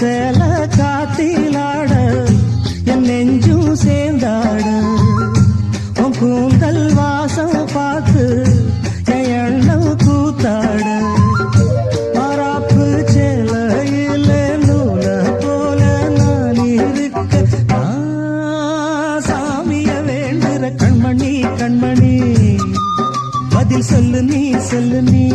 சேல காத்திலாட என் நெஞ்சும் சேர்ந்தாட உன் கூந்தல் வாசம் பார்த்து என் எண்ணம் கூத்தாட மராப்பு சேலையில நூல போல நான் இருக்க சாமிய வேண்டுற கண்மணி கண்மணி பதில் சொல்லு நீ சொல்லு நீ